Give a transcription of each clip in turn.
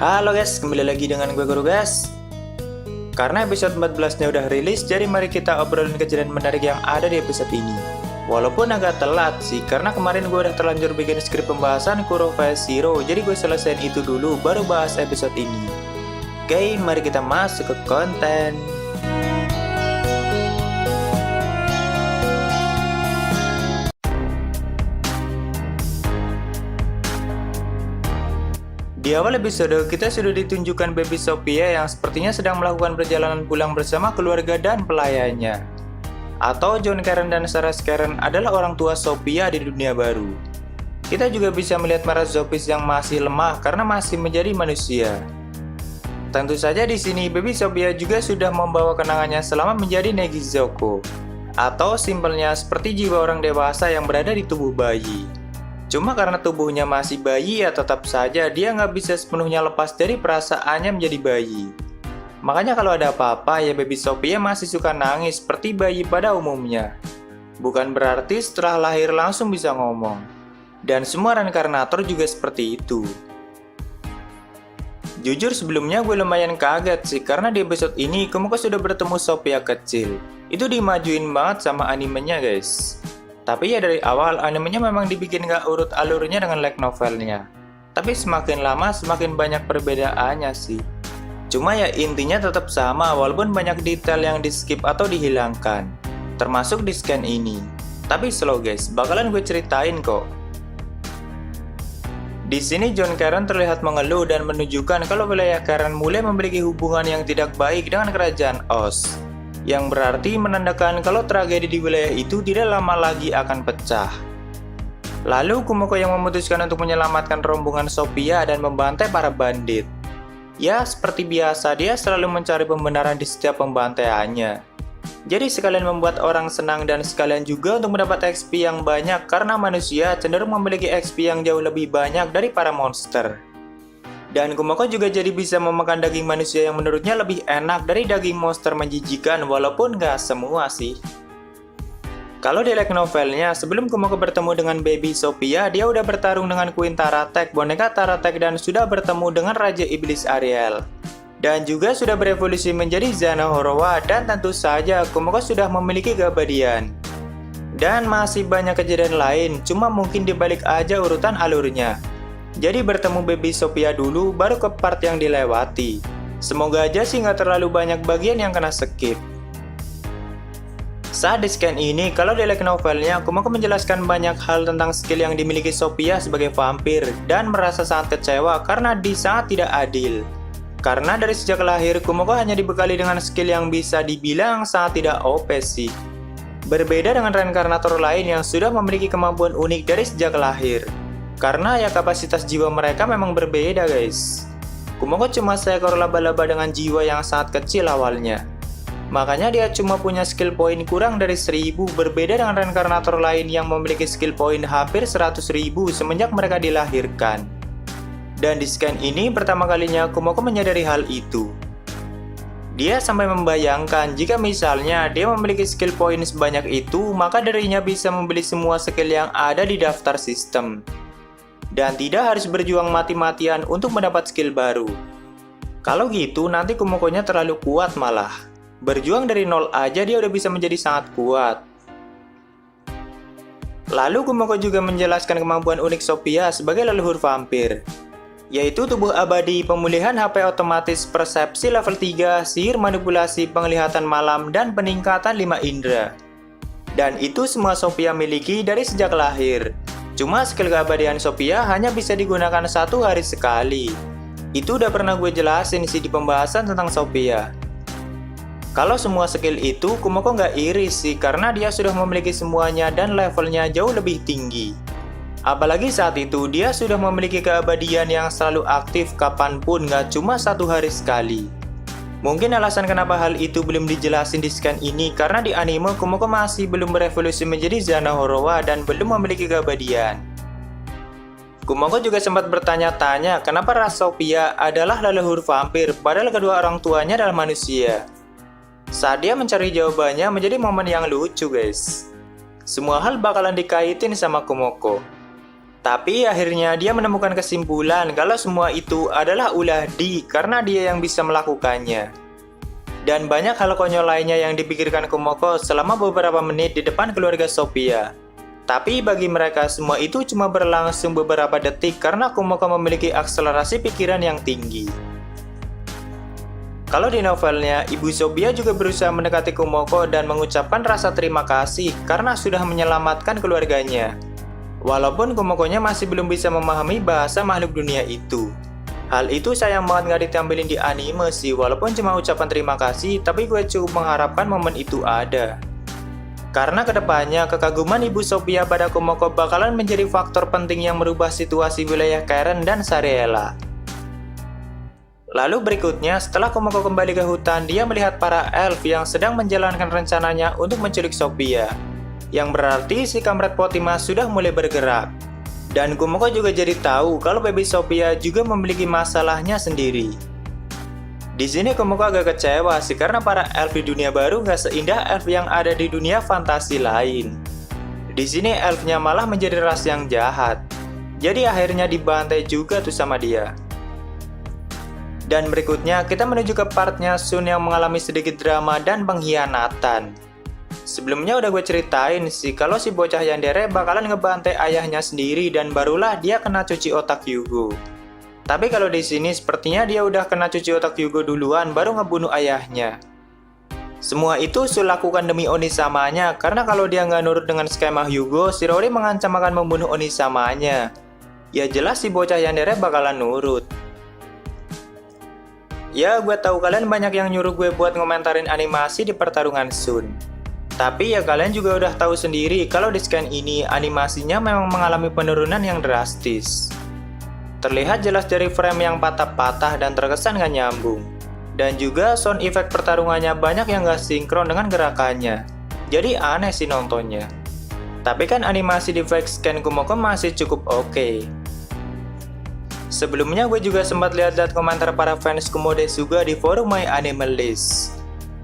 Halo guys, kembali lagi dengan gue Guru guys. Karena episode 14-nya udah rilis, jadi mari kita obrolin kejadian menarik yang ada di episode ini. Walaupun agak telat sih, karena kemarin gue udah terlanjur bikin skrip pembahasan Kuro vs Zero, jadi gue selesaiin itu dulu baru bahas episode ini. Oke, mari kita masuk ke konten. Di awal episode, kita sudah ditunjukkan Baby Sophia yang sepertinya sedang melakukan perjalanan pulang bersama keluarga dan pelayannya. Atau John Karen dan Sarah Karen adalah orang tua Sophia di dunia baru. Kita juga bisa melihat Mara Zopis yang masih lemah karena masih menjadi manusia. Tentu saja di sini Baby Sophia juga sudah membawa kenangannya selama menjadi Negizoko. Atau simpelnya seperti jiwa orang dewasa yang berada di tubuh bayi. Cuma karena tubuhnya masih bayi ya tetap saja dia nggak bisa sepenuhnya lepas dari perasaannya menjadi bayi. Makanya kalau ada apa-apa ya Baby Sophia masih suka nangis seperti bayi pada umumnya. Bukan berarti setelah lahir langsung bisa ngomong. Dan semua reinkarnator juga seperti itu. Jujur sebelumnya gue lumayan kaget sih karena di episode ini Kumoko sudah bertemu Sophia kecil. Itu dimajuin banget sama animenya guys. Tapi ya dari awal animenya memang dibikin gak urut alurnya dengan light novelnya. Tapi semakin lama semakin banyak perbedaannya sih. Cuma ya intinya tetap sama walaupun banyak detail yang di skip atau dihilangkan. Termasuk di scan ini. Tapi slow guys, bakalan gue ceritain kok. Di sini John Karen terlihat mengeluh dan menunjukkan kalau wilayah Karen mulai memiliki hubungan yang tidak baik dengan kerajaan Oz. Yang berarti menandakan kalau tragedi di wilayah itu tidak lama lagi akan pecah. Lalu Kumoko yang memutuskan untuk menyelamatkan rombongan Sophia dan membantai para bandit. Ya, seperti biasa dia selalu mencari pembenaran di setiap pembantaiannya. Jadi sekalian membuat orang senang dan sekalian juga untuk mendapat XP yang banyak karena manusia cenderung memiliki XP yang jauh lebih banyak dari para monster. Dan Kumoko juga jadi bisa memakan daging manusia yang menurutnya lebih enak dari daging monster menjijikan walaupun gak semua sih. Kalau di light novelnya, sebelum Kumoko bertemu dengan Baby Sophia, dia udah bertarung dengan Queen Taratek, boneka Taratek dan sudah bertemu dengan Raja Iblis Ariel. Dan juga sudah berevolusi menjadi Zana Horowa dan tentu saja Kumoko sudah memiliki keabadian. Dan masih banyak kejadian lain, cuma mungkin dibalik aja urutan alurnya. Jadi bertemu Baby Sophia dulu baru ke part yang dilewati. Semoga aja sih nggak terlalu banyak bagian yang kena skip. Saat di scan ini, kalau di light novelnya, Kumoko menjelaskan banyak hal tentang skill yang dimiliki Sophia sebagai vampir dan merasa sangat kecewa karena sangat tidak adil. Karena dari sejak lahir, Kumoko hanya dibekali dengan skill yang bisa dibilang sangat tidak OP sih. Berbeda dengan reinkarnator lain yang sudah memiliki kemampuan unik dari sejak lahir. Karena ya kapasitas jiwa mereka memang berbeda guys. Kumoko cuma seekor laba-laba dengan jiwa yang sangat kecil awalnya. Makanya dia cuma punya skill point kurang dari 1000 berbeda dengan reinkarnator lain yang memiliki skill point hampir 100.000 semenjak mereka dilahirkan. Dan di scan ini pertama kalinya Kumoko menyadari hal itu. Dia sampai membayangkan jika misalnya dia memiliki skill point sebanyak itu, maka dirinya bisa membeli semua skill yang ada di daftar sistem. Dan tidak harus berjuang mati-matian untuk mendapat skill baru. Kalau gitu nanti Kumokonya terlalu kuat malah. Berjuang dari nol aja dia udah bisa menjadi sangat kuat. Lalu Kumoko juga menjelaskan kemampuan unik Sophia sebagai leluhur vampir. Yaitu tubuh abadi, pemulihan HP otomatis, persepsi level 3, sihir manipulasi, penglihatan malam, dan peningkatan 5 indera. Dan itu semua Sophia miliki dari sejak lahir. Cuma skill keabadian Sophia hanya bisa digunakan 1 hari sekali. Itu udah pernah gue jelasin sih di pembahasan tentang Sophia. Kalau semua skill itu, Kumoko nggak iri sih karena dia sudah memiliki semuanya dan levelnya jauh lebih tinggi. Apalagi saat itu dia sudah memiliki keabadian yang selalu aktif kapanpun, nggak cuma 1 hari sekali. Mungkin alasan kenapa hal itu belum dijelasin di scan ini karena di anime Kumoko masih belum berevolusi menjadi Zana Horowa dan belum memiliki keabadian. Kumoko juga sempat bertanya-tanya kenapa ras Sophia adalah leluhur vampir padahal kedua orang tuanya adalah manusia. Saat dia mencari jawabannya menjadi momen yang lucu guys. Semua hal bakalan dikaitin sama Kumoko. Tapi akhirnya dia menemukan kesimpulan kalau semua itu adalah ulah Di karena dia yang bisa melakukannya. Dan banyak hal konyol lainnya yang dipikirkan Kumoko selama beberapa menit di depan keluarga Sophia. Tapi bagi mereka semua itu cuma berlangsung beberapa detik karena Kumoko memiliki akselerasi pikiran yang tinggi. Kalau di novelnya, Ibu Sophia juga berusaha mendekati Kumoko dan mengucapkan rasa terima kasih karena sudah menyelamatkan keluarganya. Walaupun Kumokonya masih belum bisa memahami bahasa makhluk dunia itu. Hal itu sayang banget nggak ditampilin di anime sih, walaupun cuma ucapan terima kasih, tapi gue cukup mengharapkan momen itu ada. Karena kedepannya, kekaguman Ibu Sophia pada Kumoko bakalan menjadi faktor penting yang merubah situasi wilayah Karen dan Sariella. Lalu berikutnya, setelah Kumoko kembali ke hutan, dia melihat para elf yang sedang menjalankan rencananya untuk menculik Sophia. Yang berarti si Kamrat Potima sudah mulai bergerak. Dan Kumoko juga jadi tahu kalau baby Sophia juga memiliki masalahnya sendiri. Di sini Kumoko agak kecewa sih karena para elf di dunia baru nggak seindah elf yang ada di dunia fantasi lain. Di sini elfnya malah menjadi ras yang jahat. Jadi akhirnya dibantai juga tuh sama dia. Dan berikutnya kita menuju ke partnya Sun yang mengalami sedikit drama dan pengkhianatan. Sebelumnya udah gue ceritain sih kalau si bocah yandere bakalan ngebantai ayahnya sendiri dan barulah dia kena cuci otak Hyugo. Tapi kalau di sini sepertinya dia udah kena cuci otak Hyugo duluan baru ngebunuh ayahnya. Semua itu Sun lakukan demi Onisamanya karena kalau dia nggak nurut dengan skema Hyugo, Shirori mengancam akan membunuh Onisamanya. Ya jelas si bocah yandere bakalan nurut. Ya gue tahu kalian banyak yang nyuruh gue buat ngomentarin animasi di pertarungan Sun. Tapi ya kalian juga udah tahu sendiri kalau di scan ini animasinya memang mengalami penurunan yang drastis. Terlihat jelas dari frame yang patah-patah dan terkesan gak nyambung. Dan juga sound effect pertarungannya banyak yang gak sinkron dengan gerakannya. Jadi aneh sih nontonnya. Tapi kan animasi di fake scan Kumoko masih cukup oke. Sebelumnya gue juga sempat lihat komentar para fans Kumodesuga di forum My Anime List.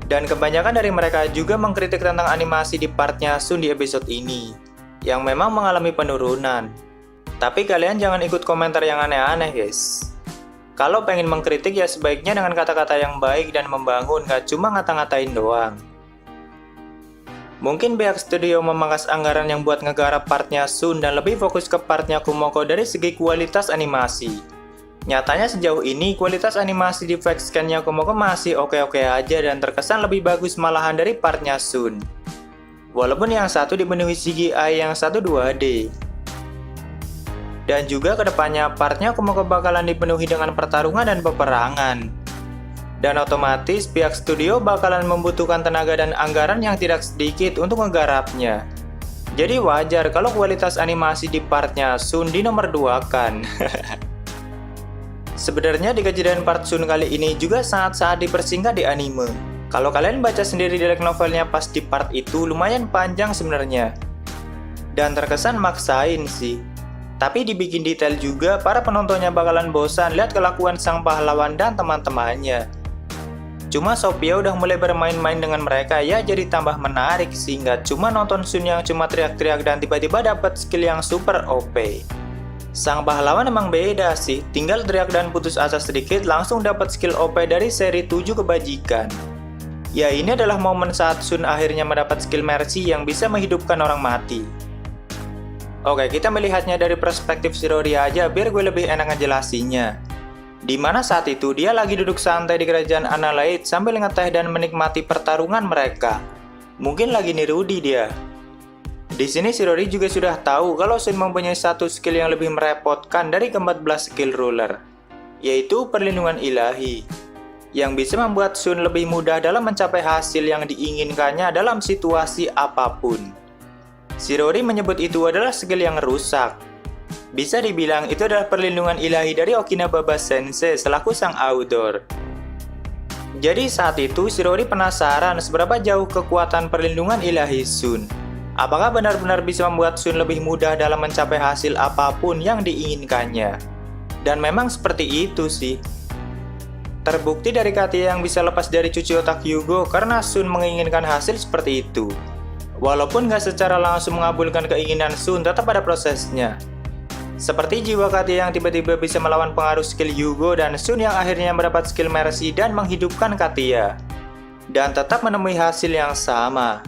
Dan kebanyakan dari mereka juga mengkritik tentang animasi di partnya Sun di episode ini, yang memang mengalami penurunan. Tapi kalian jangan ikut komentar yang aneh-aneh guys. Kalau pengen mengkritik ya sebaiknya dengan kata-kata yang baik dan membangun, gak cuma ngata-ngatain doang. Mungkin pihak studio memangkas anggaran yang buat ngegarap partnya Sun dan lebih fokus ke partnya Kumoko dari segi kualitas animasi. Nyatanya sejauh ini kualitas animasi di fake scan-nya Kumoko masih oke-oke aja dan terkesan lebih bagus malahan dari partnya Sun. Walaupun yang satu dipenuhi CGI, yang satu 2D. Dan juga kedepannya partnya Kumoko bakalan dipenuhi dengan pertarungan dan peperangan. Dan otomatis pihak studio bakalan membutuhkan tenaga dan anggaran yang tidak sedikit untuk menggarapnya. Jadi wajar kalau kualitas animasi di partnya Sun di nomor 2 kan. Sebenarnya di kejadian part Sun kali ini juga sangat dipersingkat di anime. Kalau kalian baca sendiri direct novelnya pas di part itu lumayan panjang sebenarnya. Dan terkesan maksain sih. Tapi dibikin detail juga, para penontonnya bakalan bosan lihat kelakuan sang pahlawan dan teman-temannya. Cuma Sophia udah mulai bermain-main dengan mereka ya jadi tambah menarik sih, nggak cuma nonton Sun yang cuma teriak-teriak dan tiba-tiba dapat skill yang super OP. Sang pahlawan emang beda sih, tinggal teriak dan putus asa sedikit langsung dapat skill OP dari seri 7 kebajikan. Ya ini adalah momen saat Sun akhirnya mendapat skill Mercy yang bisa menghidupkan orang mati. Oke, kita melihatnya dari perspektif Shirori aja biar gue lebih enak ngejelasinnya. Dimana saat itu dia lagi duduk santai di kerajaan Analyte sambil ngeteh dan menikmati pertarungan mereka. Mungkin lagi nirudi dia. Di sini Shirori juga sudah tahu kalau Sun mempunyai satu skill yang lebih merepotkan dari ke-14 skill ruler, yaitu perlindungan ilahi, yang bisa membuat Sun lebih mudah dalam mencapai hasil yang diinginkannya dalam situasi apapun. Shirori menyebut itu adalah skill yang rusak. Bisa dibilang itu adalah perlindungan ilahi dari Okinababa Sensei selaku sang author. Jadi saat itu Shirori penasaran seberapa jauh kekuatan perlindungan ilahi Sun. Apakah benar-benar bisa membuat Sun lebih mudah dalam mencapai hasil apapun yang diinginkannya? Dan memang seperti itu sih. Terbukti dari Katia yang bisa lepas dari cuci otak Hyugo karena Sun menginginkan hasil seperti itu. Walaupun gak secara langsung mengabulkan keinginan Sun, tetap ada prosesnya. Seperti jiwa Katia yang tiba-tiba bisa melawan pengaruh skill Yugo dan Sun yang akhirnya mendapat skill Mercy dan menghidupkan Katia. Dan tetap menemui hasil yang sama.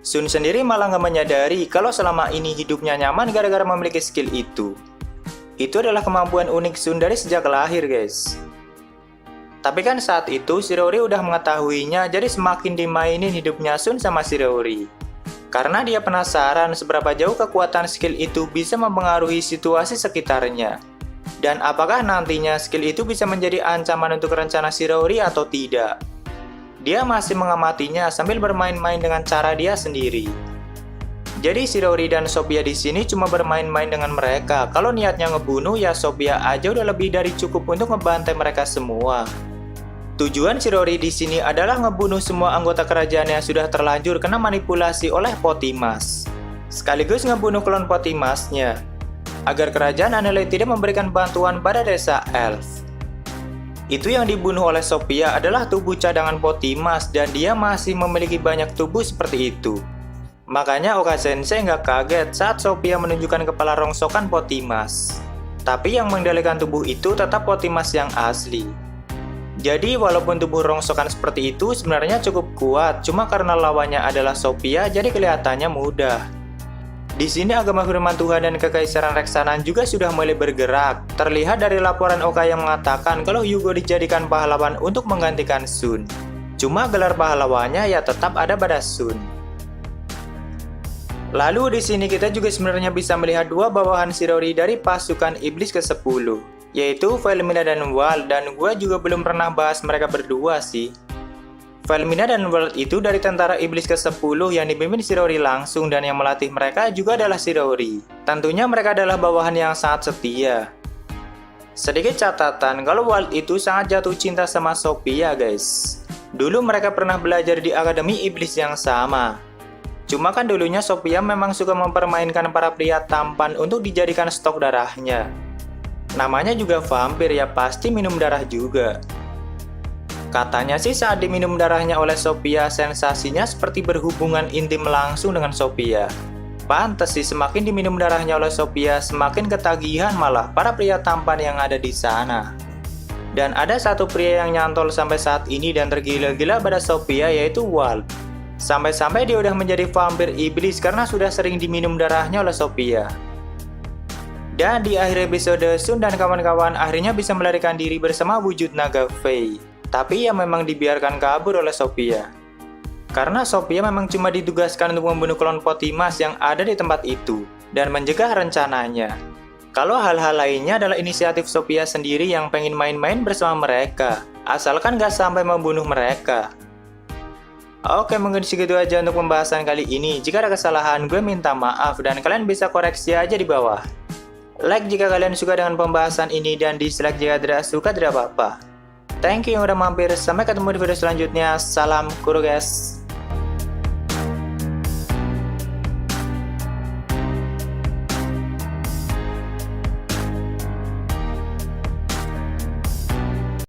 Sun sendiri malah nggak menyadari kalau selama ini hidupnya nyaman gara-gara memiliki skill itu. Itu adalah kemampuan unik Sun dari sejak lahir, guys. Tapi kan saat itu Shirori udah mengetahuinya, jadi semakin dimainin hidupnya Sun sama Shirori. Karena dia penasaran seberapa jauh kekuatan skill itu bisa mempengaruhi situasi sekitarnya. Dan apakah nantinya skill itu bisa menjadi ancaman untuk rencana Shirori atau tidak. Dia masih mengamatinya sambil bermain-main dengan cara dia sendiri. Jadi Shirori dan Sophia di sini cuma bermain-main dengan mereka. Kalau niatnya ngebunuh ya Sophia aja udah lebih dari cukup untuk ngebantai mereka semua. Tujuan Shirori di sini adalah ngebunuh semua anggota kerajaan yang sudah terlanjur kena manipulasi oleh Potimas. Sekaligus ngebunuh klon Potimasnya, agar kerajaan Anele tidak memberikan bantuan pada desa Elf. Itu yang dibunuh oleh Sophia adalah tubuh cadangan Potimas dan dia masih memiliki banyak tubuh seperti itu. Makanya Oka Sensei nggak kaget saat Sophia menunjukkan kepala rongsokan Potimas. Tapi yang mengendalikan tubuh itu tetap Potimas yang asli. Jadi walaupun tubuh rongsokan seperti itu sebenarnya cukup kuat, cuma karena lawannya adalah Sophia jadi kelihatannya mudah. Di sini agama firman Tuhan dan kekaisaran Reksanan juga sudah mulai bergerak. Terlihat dari laporan Oka yang mengatakan kalau Yugo dijadikan pahlawan untuk menggantikan Sun. Cuma gelar pahlawannya ya tetap ada pada Sun. Lalu di sini kita juga sebenarnya bisa melihat dua bawahan Shirori dari pasukan iblis ke-10. Yaitu Felmina dan Wald, dan gue juga belum pernah bahas mereka berdua sih. Felmina dan Wald itu dari tentara iblis ke-10 yang dipimpin Shirori langsung dan yang melatih mereka juga adalah Shirori. Tentunya mereka adalah bawahan yang sangat setia. Sedikit catatan kalau Wald itu sangat jatuh cinta sama Sophia guys. Dulu mereka pernah belajar di akademi iblis yang sama. Cuma kan dulunya Sophia memang suka mempermainkan para pria tampan untuk dijadikan stok darahnya. Namanya juga vampir ya pasti minum darah juga. Katanya sih saat diminum darahnya oleh Sophia sensasinya seperti berhubungan intim langsung dengan Sophia. Pantes sih semakin diminum darahnya oleh Sophia semakin ketagihan malah para pria tampan yang ada di sana. Dan ada satu pria yang nyantol sampai saat ini dan tergila-gila pada Sophia yaitu Wald. Sampai-sampai dia udah menjadi vampir iblis karena sudah sering diminum darahnya oleh Sophia. Dan di akhir episode, Sun dan kawan-kawan akhirnya bisa melarikan diri bersama wujud naga Fei. Tapi ya memang dibiarkan kabur oleh Sophia. Karena Sophia memang cuma ditugaskan untuk membunuh klon Potimas yang ada di tempat itu, dan mencegah rencananya. Kalau hal-hal lainnya adalah inisiatif Sophia sendiri yang pengen main-main bersama mereka, asalkan gak sampai membunuh mereka. Oke, mungkin segitu aja untuk pembahasan kali ini. Jika ada kesalahan, gue minta maaf dan kalian bisa koreksi aja di bawah. Like jika kalian suka dengan pembahasan ini dan dislike jika tidak suka tidak apa-apa. Thank you yang udah mampir, sampai ketemu di video selanjutnya. Salam Kuro guys.